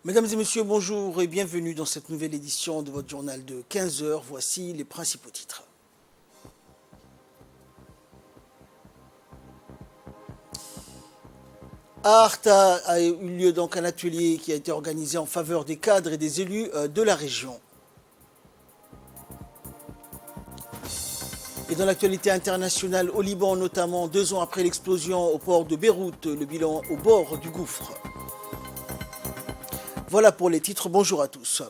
Mesdames et messieurs, bonjour et bienvenue dans cette nouvelle édition de votre journal de 15 heures. Voici les principaux titres. À Arta a eu lieu donc un atelier qui a été organisé en faveur des cadres et des élus de la région. Et dans l'actualité internationale, au Liban notamment, 2 ans après l'explosion au port de Beyrouth, le bilan au bord du gouffre. Voilà pour les titres, bonjour à tous.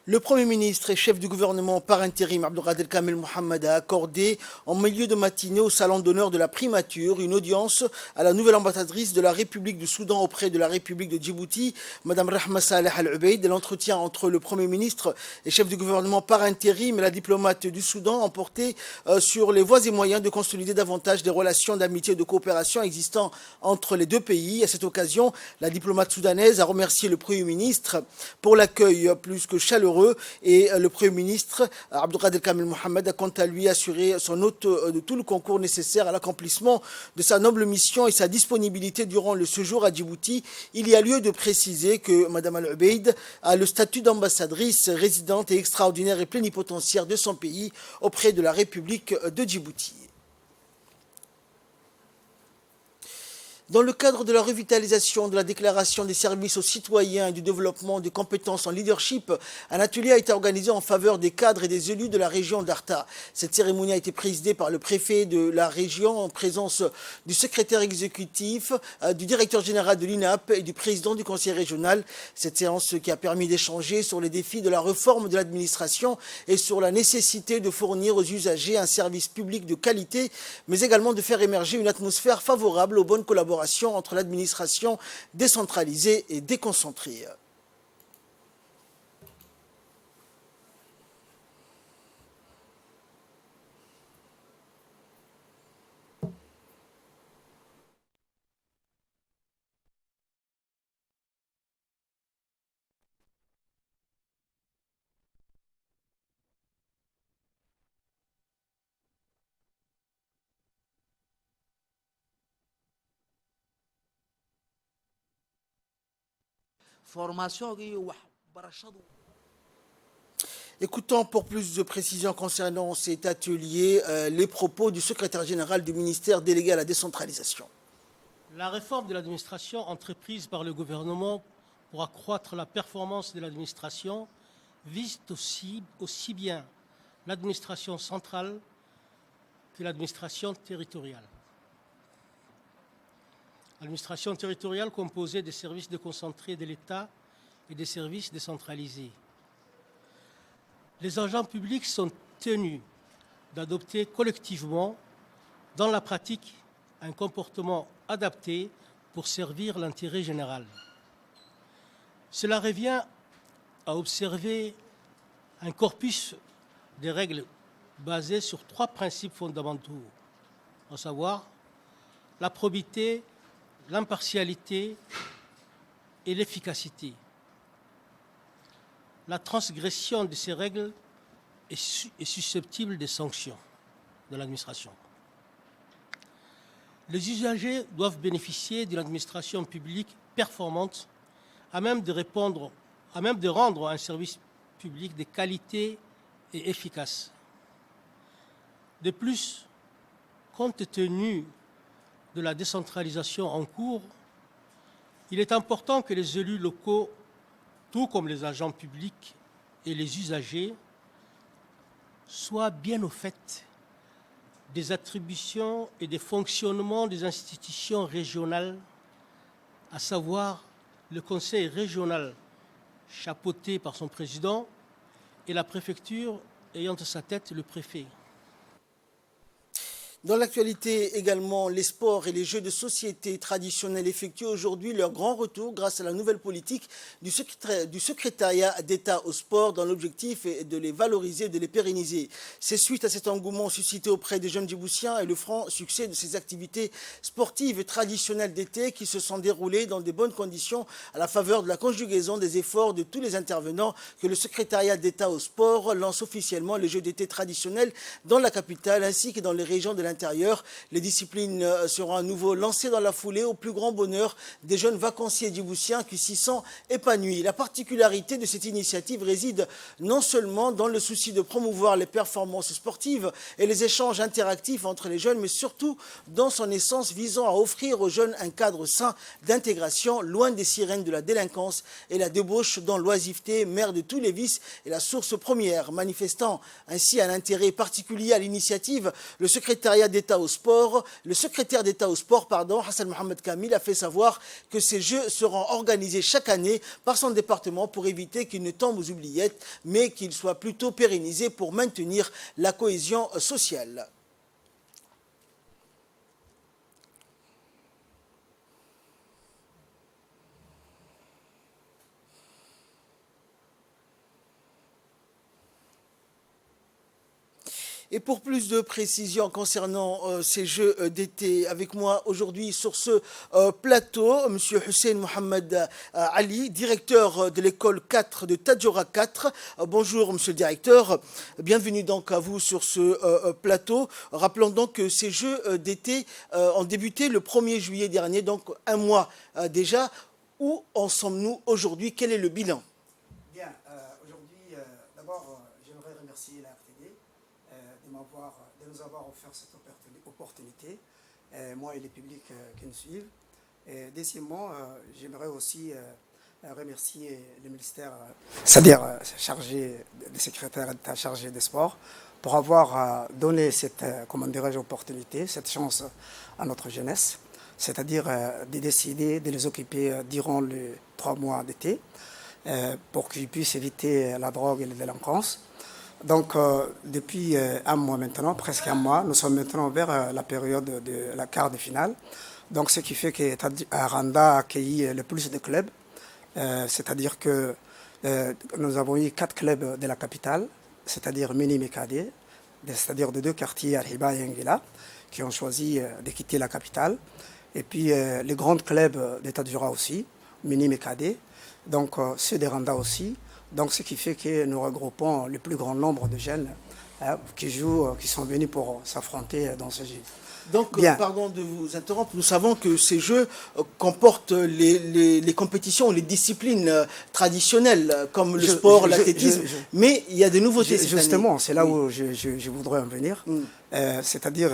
Le Premier ministre et chef du gouvernement par intérim, Abdelkader Kamel Mohamed, a accordé en milieu de matinée au salon d'honneur de la primature une audience à la nouvelle ambassadrice de la République du Soudan auprès de la République de Djibouti, Mme Rahma Saleh Al-Ubaid. L'entretien entre le Premier ministre et chef du gouvernement par intérim et la diplomate du Soudan ont porté sur les voies et moyens de consolider davantage des relations d'amitié et de coopération existant entre les deux pays. À cette occasion, la diplomate soudanaise a remercié le Premier ministre pour l'accueil plus que chaleureux et le Premier ministre Abdelkader Kamel Mohamed a quant à lui assuré son hôte de tout le concours nécessaire à l'accomplissement de sa noble mission et sa disponibilité durant le séjour à Djibouti. Il y a lieu de préciser que Mme Al-Ubaid a le statut d'ambassadrice résidente et extraordinaire et plénipotentiaire de son pays auprès de la République de Djibouti. Dans le cadre de la revitalisation de la déclaration des services aux citoyens et du développement des compétences en leadership, un atelier a été organisé en faveur des cadres et des élus de la région d'Arta. Cette cérémonie a été présidée par le préfet de la région en présence du secrétaire exécutif, du directeur général de l'INAP et du président du conseil régional. Cette séance qui a permis d'échanger sur les défis de la réforme de l'administration et sur la nécessité de fournir aux usagers un service public de qualité, mais également de faire émerger une atmosphère favorable aux bonnes collaborations entre l'administration décentralisée et déconcentrée. Écoutons pour plus de précisions concernant cet atelier les propos du secrétaire général du ministère délégué à la décentralisation. La réforme de l'administration entreprise par le gouvernement pour accroître la performance de l'administration vise aussi bien l'administration centrale que l'administration territoriale. L'administration territoriale composée des services déconcentrés de l'État et des services décentralisés. Les agents publics sont tenus d'adopter collectivement, dans la pratique, un comportement adapté pour servir l'intérêt général. Cela revient à observer un corpus de règles basées sur 3 principes fondamentaux, à savoir la probité, l'impartialité et l'efficacité. La transgression de ces règles est susceptible de sanctions de l'administration. Les usagers doivent bénéficier d'une administration publique performante à même de rendre un service public de qualité et efficace. De plus, compte tenu de la décentralisation en cours, il est important que les élus locaux, tout comme les agents publics et les usagers, soient bien au fait des attributions et des fonctionnements des institutions régionales, à savoir le conseil régional chapeauté par son président et la préfecture ayant à sa tête le préfet. Dans l'actualité également, les sports et les jeux de société traditionnels effectuent aujourd'hui leur grand retour grâce à la nouvelle politique du secrétariat d'État au sport dont l'objectif est de les valoriser et de les pérenniser. C'est suite à cet engouement suscité auprès des jeunes djiboutiens et le franc succès de ces activités sportives traditionnelles d'été qui se sont déroulées dans de bonnes conditions à la faveur de la conjugaison des efforts de tous les intervenants que le secrétariat d'État au sport lance officiellement les jeux d'été traditionnels dans la capitale ainsi que dans les régions de l'intérieur l'intérieur. Les disciplines seront à nouveau lancées dans la foulée au plus grand bonheur des jeunes vacanciers djiboutiens qui s'y sont épanouis. La particularité de cette initiative réside non seulement dans le souci de promouvoir les performances sportives et les échanges interactifs entre les jeunes, mais surtout dans son essence visant à offrir aux jeunes un cadre sain d'intégration, loin des sirènes de la délinquance et la débauche dont l'oisiveté, mère de tous les vices, est la source première. Manifestant ainsi un intérêt particulier à l'initiative, le secrétaire d'État au sport, Hassan Mohamed Kamil, a fait savoir que ces Jeux seront organisés chaque année par son département pour éviter qu'ils ne tombent aux oubliettes, mais qu'ils soient plutôt pérennisés pour maintenir la cohésion sociale. Et pour plus de précisions concernant ces Jeux d'été, avec moi aujourd'hui sur ce plateau, M. Hussein Mohamed Ali, directeur de l'école 4 de Tadjoura 4. Bonjour M. le directeur, bienvenue donc à vous sur ce plateau. Rappelons donc que ces Jeux d'été ont débuté le 1er juillet dernier, donc un mois déjà. Où en sommes-nous aujourd'hui? Quel est le bilan? Bien, aujourd'hui, d'abord, j'aimerais remercier la RTD de nous avoir offert cette opportunité, moi et les publics qui nous suivent. Et deuxièmement, j'aimerais aussi remercier le ministère, c'est-à-dire chargé, le secrétaire d'État chargé des sports, pour avoir donné cette, comment dirais-je, opportunité, cette chance à notre jeunesse, c'est-à-dire de décider de les occuper durant les 3 mois d'été, pour qu'ils puissent éviter la drogue et la délinquance. Donc, depuis un mois maintenant, presque un mois, nous sommes maintenant vers la période de la quart de finale. Donc, ce qui fait que Randa a accueilli le plus de clubs. C'est-à-dire que nous avons eu 4 clubs de la capitale, c'est-à-dire Minim et Kadé, c'est-à-dire de 2 quartiers, Arhiba et Nguila, qui ont choisi de quitter la capitale. Et puis, les grands clubs de Tadjoura aussi, Minim et Kadé, donc ceux de Randa aussi. Donc, ce qui fait que nous regroupons le plus grand nombre de jeunes qui sont venus pour s'affronter dans ce jeu. Donc, pardon de vous interrompre, nous savons que ces Jeux comportent les compétitions, les disciplines traditionnelles, comme le sport, l'athlétisme, mais il y a des nouveautés cette année. Justement, c'est là où je voudrais en venir. C'est-à-dire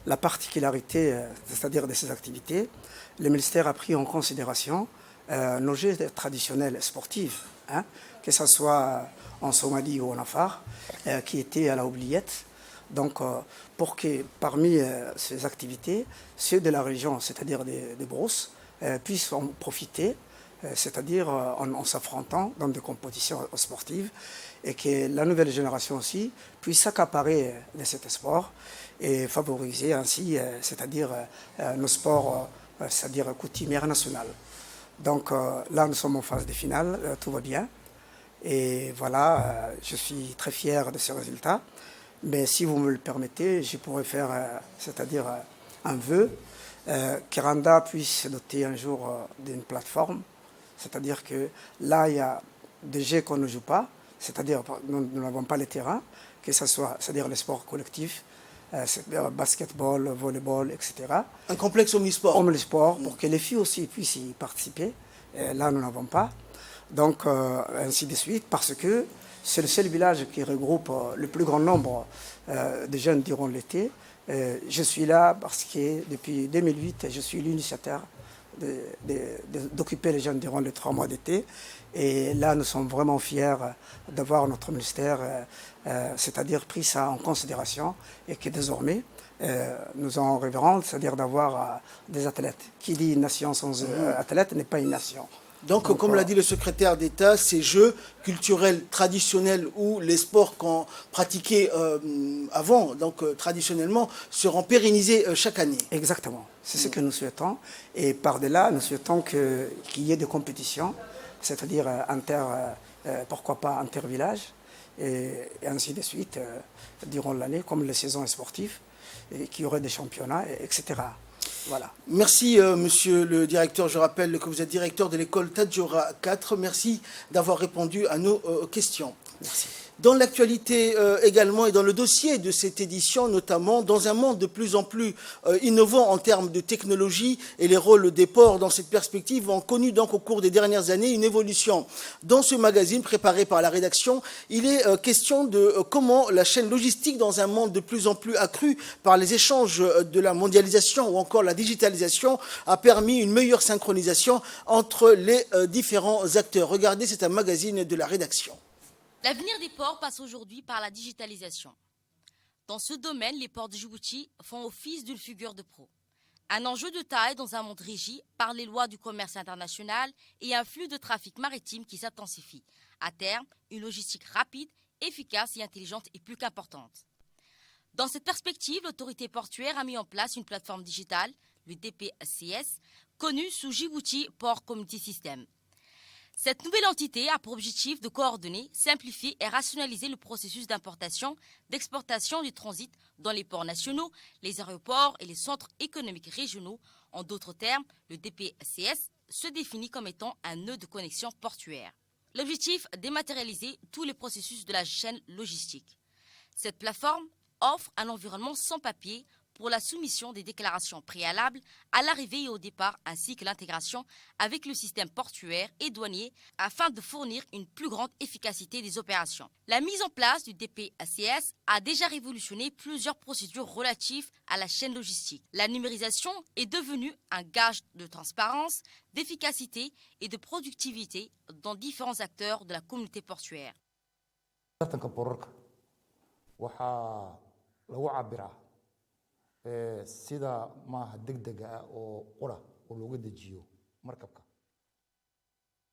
la particularité, c'est-à-dire de ces activités. Le ministère a pris en considération nos jeux traditionnels sportifs, que ce soit en Somalie ou en Afar, qui étaient à la oubliette. Donc, pour que parmi ces activités, ceux de la région, c'est-à-dire des Brousses, puissent en profiter, c'est-à-dire en s'affrontant dans des compétitions sportives, et que la nouvelle génération aussi puisse s'accaparer de cet sport et favoriser ainsi, c'est-à-dire nos sports, c'est-à-dire coutumières nationales. Donc là, nous sommes en phase de finale, tout va bien. Et voilà, je suis très fier de ce résultat. Mais si vous me le permettez, je pourrais faire, c'est-à-dire un vœu, qu'Randa puisse se doter un jour d'une plateforme. C'est-à-dire que là, il y a des jeux qu'on ne joue pas, c'est-à-dire nous n'avons pas les terrains, que ce soit, c'est-à-dire les sports collectifs, basketball, volleyball, etc. Un complexe omnisport. Omnisport, pour que les filles aussi puissent y participer. Là, nous n'avons pas. Donc, ainsi de suite, parce que c'est le seul village qui regroupe le plus grand nombre de jeunes durant l'été. Je suis là parce que depuis 2008, je suis l'initiateur d'occuper les jeunes durant les 3 mois d'été. Et là, nous sommes vraiment fiers d'avoir notre ministère, c'est-à-dire pris ça en considération et que désormais, nous en rêverons, c'est-à-dire d'avoir des athlètes. Qui dit une nation sans athlète n'est pas une nation. Donc, comme l'a dit le secrétaire d'État, ces jeux culturels traditionnels ou les sports qu'on pratiquait avant, donc traditionnellement, seront pérennisés chaque année. Exactement. C'est ce que nous souhaitons. Et par-delà, nous souhaitons qu'il y ait des compétitions, c'est-à-dire pourquoi pas inter-villages, et ainsi de suite, durant l'année, comme les saisons sportives, et qu'il y aurait des championnats, etc. Voilà. Merci, monsieur le directeur. Je rappelle que vous êtes directeur de l'école Tadjoura 4. Merci d'avoir répondu à nos questions. Merci. Dans l'actualité également et dans le dossier de cette édition notamment, dans un monde de plus en plus innovant en termes de technologie et les rôles des ports dans cette perspective ont connu donc au cours des dernières années une évolution. Dans ce magazine préparé par la rédaction, il est question de comment la chaîne logistique dans un monde de plus en plus accru par les échanges de la mondialisation ou encore la digitalisation a permis une meilleure synchronisation entre les différents acteurs. Regardez, c'est un magazine de la rédaction. L'avenir des ports passe aujourd'hui par la digitalisation. Dans ce domaine, les ports de Djibouti font office d'une figure de proue. Un enjeu de taille dans un monde régi par les lois du commerce international et un flux de trafic maritime qui s'intensifie. À terme, une logistique rapide, efficace et intelligente est plus qu'importante. Dans cette perspective, l'autorité portuaire a mis en place une plateforme digitale, le DPCS, connue sous Djibouti Port Community System. Cette nouvelle entité a pour objectif de coordonner, simplifier et rationaliser le processus d'importation, d'exportation du transit dans les ports nationaux, les aéroports et les centres économiques régionaux. En d'autres termes, le DPCS se définit comme étant un nœud de connexion portuaire. L'objectif, dématérialiser tous les processus de la chaîne logistique. Cette plateforme offre un environnement sans papier pour la soumission des déclarations préalables à l'arrivée et au départ, ainsi que l'intégration avec le système portuaire et douanier afin de fournir une plus grande efficacité des opérations. La mise en place du DPCS a déjà révolutionné plusieurs procédures relatives à la chaîne logistique. La numérisation est devenue un gage de transparence, d'efficacité et de productivité dans différents acteurs de la communauté portuaire. sida maaha degdega ah oo qura oo looga dejiyo markabka.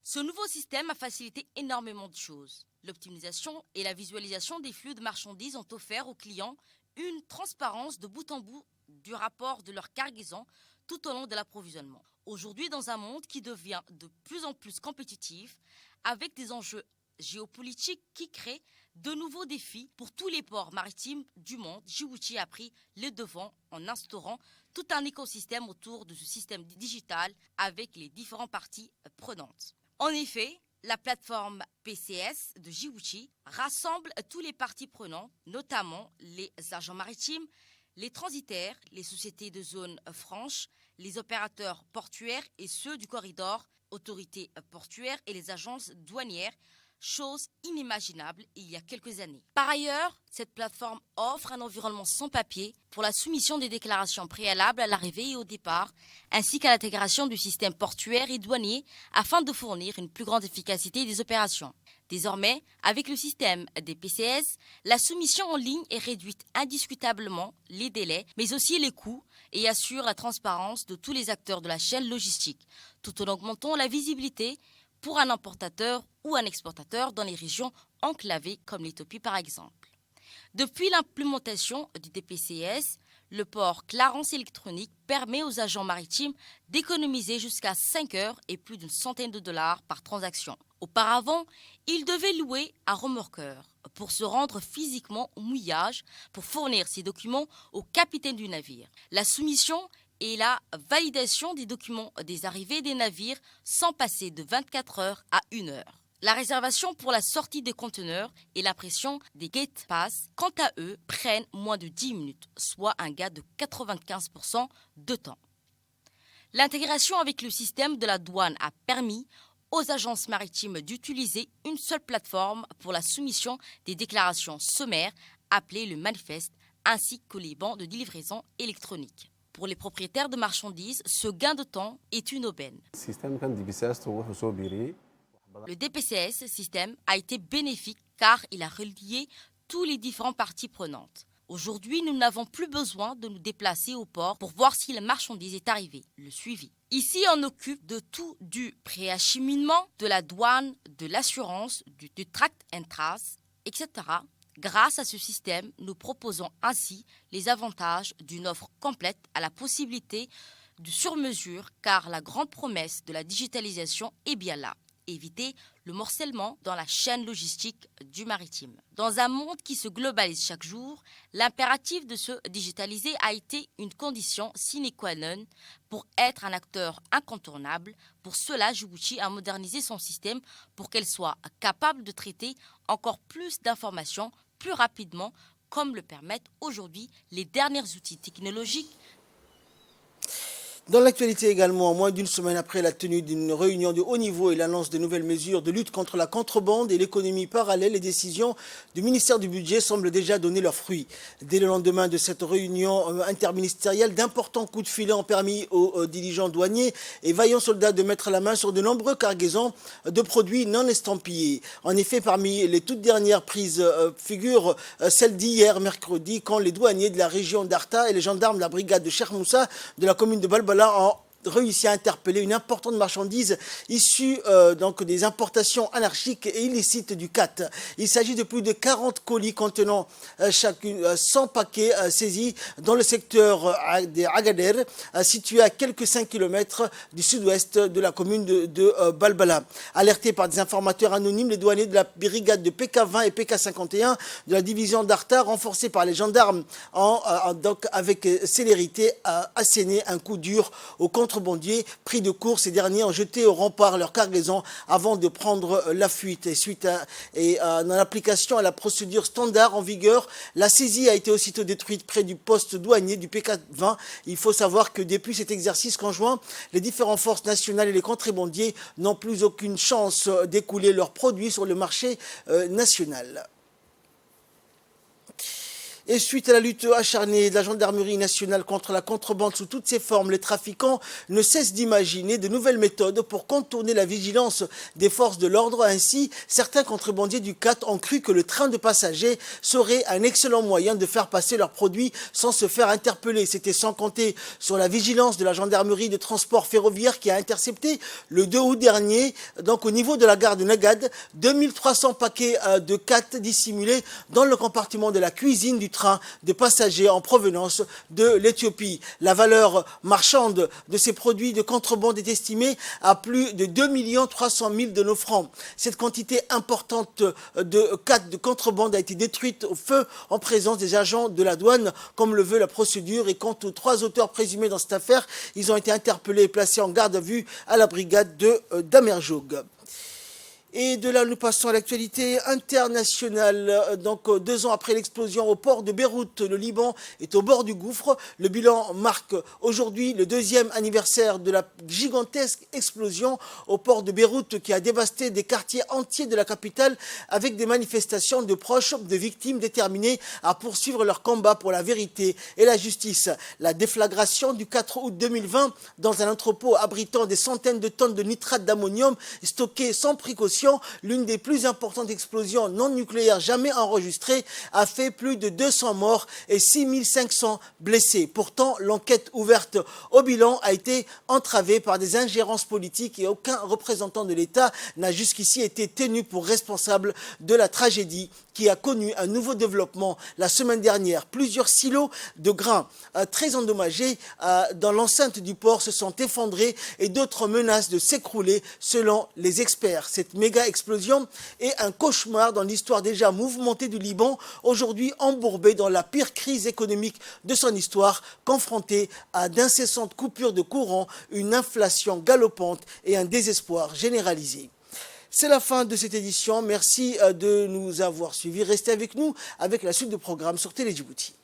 Ce nouveau système a facilité énormément de choses. L'optimisation et la visualisation des flux de marchandises ont offert aux clients une transparence de bout en bout du rapport de leur cargaison tout au long de l'approvisionnement. Aujourd'hui, dans un monde qui devient de plus en plus compétitif, avec des enjeux géopolitiques qui créent de nouveaux défis pour tous les ports maritimes du monde, Djibouti a pris le devant en instaurant tout un écosystème autour de ce système digital avec les différentes parties prenantes. En effet, la plateforme PCS de Djibouti rassemble tous les parties prenantes, notamment les agents maritimes, les transitaires, les sociétés de zone franche, les opérateurs portuaires et ceux du corridor, autorités portuaires et les agences douanières, chose inimaginable il y a quelques années. Par ailleurs, cette plateforme offre un environnement sans papier pour la soumission des déclarations préalables à l'arrivée et au départ, ainsi qu'à l'intégration du système portuaire et douanier afin de fournir une plus grande efficacité des opérations. Désormais, avec le système des PCS, la soumission en ligne est réduite indiscutablement les délais, mais aussi les coûts et assure la transparence de tous les acteurs de la chaîne logistique, tout en augmentant la visibilité pour un importateur ou un exportateur dans les régions enclavées comme l'Éthiopie par exemple. Depuis l'implémentation du DPCS, le port Clarence électronique permet aux agents maritimes d'économiser jusqu'à 5 heures et plus d'une centaine de dollars par transaction. Auparavant, ils devaient louer un remorqueur pour se rendre physiquement au mouillage pour fournir ces documents au capitaine du navire. La soumission et la validation des documents des arrivées des navires sans passer de 24 heures à 1 heure. La réservation pour la sortie des conteneurs et l'impression des gate pass, quant à eux, prennent moins de 10 minutes, soit un gain de 95% de temps. L'intégration avec le système de la douane a permis aux agences maritimes d'utiliser une seule plateforme pour la soumission des déclarations sommaires, appelées le manifeste, ainsi que les bancs de livraison électroniques. Pour les propriétaires de marchandises, ce gain de temps est une aubaine. Le DPCS système a été bénéfique car il a relié tous les différentes parties prenantes. Aujourd'hui, nous n'avons plus besoin de nous déplacer au port pour voir si la marchandise est arrivée, le suivi. Ici, on occupe de tout du préacheminement, de la douane, de l'assurance, du tract and trace, etc. Grâce à ce système, nous proposons ainsi les avantages d'une offre complète à la possibilité de sur-mesure car la grande promesse de la digitalisation est bien là. éviter le morcellement dans la chaîne logistique du maritime. Dans un monde qui se globalise chaque jour, l'impératif de se digitaliser a été une condition sine qua non pour être un acteur incontournable. Pour cela, Djibouti a modernisé son système pour qu'elle soit capable de traiter encore plus d'informations plus rapidement, comme le permettent aujourd'hui les derniers outils technologiques. Dans l'actualité également, moins d'une semaine après la tenue d'une réunion de haut niveau et l'annonce de nouvelles mesures de lutte contre la contrebande et l'économie parallèle, les décisions du ministère du Budget semblent déjà donner leurs fruits. Dès le lendemain de cette réunion interministérielle, d'importants coups de filet ont permis aux dirigeants douaniers et vaillants soldats de mettre la main sur de nombreuses cargaisons de produits non estampillés. En effet, parmi les toutes dernières prises figure celle d'hier, mercredi, quand les douaniers de la région d'Arta et les gendarmes de la brigade de Cheikh Moussa de la commune de Balbala ont réussi à interpeller une importante marchandise issue donc des importations anarchiques et illicites du CAT. Il s'agit de plus de 40 colis contenant chacune 100 paquets saisis dans le secteur des Agadir, situé à quelques 5 km du sud-ouest de la commune de Balbala. Alertés par des informateurs anonymes, les douaniers de la brigade de PK20 et PK51 de la division d'Arta, renforcés par les gendarmes, donc avec célérité, asséné un coup dur aux contrebandiers pris de court. Ces derniers ont jeté au rempart leur cargaison avant de prendre la fuite. Et en application à la procédure standard en vigueur, la saisie a été aussitôt détruite près du poste douanier du PK20. Il faut savoir que depuis cet exercice conjoint, les différentes forces nationales et les contrebandiers n'ont plus aucune chance d'écouler leurs produits sur le marché national. Et suite à la lutte acharnée de la gendarmerie nationale contre la contrebande sous toutes ses formes, les trafiquants ne cessent d'imaginer de nouvelles méthodes pour contourner la vigilance des forces de l'ordre. Ainsi, certains contrebandiers du CAT ont cru que le train de passagers serait un excellent moyen de faire passer leurs produits sans se faire interpeller. C'était sans compter sur la vigilance de la gendarmerie de transport ferroviaire qui a intercepté le 2 août dernier, donc au niveau de la gare de Nagad, 2300 paquets de CAT dissimulés dans le compartiment de la cuisine du train de passagers en provenance de l'Éthiopie. La valeur marchande de ces produits de contrebande est estimée à plus de 2 300 000 de nos francs. Cette quantité importante de CAT de contrebande a été détruite au feu en présence des agents de la douane, comme le veut la procédure. Et quant aux 3 auteurs présumés dans cette affaire, ils ont été interpellés et placés en garde à vue à la brigade de Damerjoug. Et de là, nous passons à l'actualité internationale. Donc, 2 ans après l'explosion au port de Beyrouth, le Liban est au bord du gouffre. Le bilan marque aujourd'hui le 2e anniversaire de la gigantesque explosion au port de Beyrouth qui a dévasté des quartiers entiers de la capitale avec des manifestations de proches de victimes déterminés à poursuivre leur combat pour la vérité et la justice. La déflagration du 4 août 2020 dans un entrepôt abritant des centaines de tonnes de nitrate d'ammonium stocké sans précaution, l'une des plus importantes explosions non nucléaires jamais enregistrées, a fait plus de 200 morts et 6500 blessés. Pourtant, l'enquête ouverte au bilan a été entravée par des ingérences politiques et aucun représentant de l'État n'a jusqu'ici été tenu pour responsable de la tragédie qui a connu un nouveau développement la semaine dernière. Plusieurs silos de grains très endommagés dans l'enceinte du port se sont effondrés et d'autres menacent de s'écrouler selon les experts. Cette méga explosion est un cauchemar dans l'histoire déjà mouvementée du Liban, aujourd'hui embourbé dans la pire crise économique de son histoire, confronté à d'incessantes coupures de courant, une inflation galopante et un désespoir généralisé. C'est la fin de cette édition. Merci de nous avoir suivis. Restez avec nous avec la suite de programmes sur Télé Djibouti.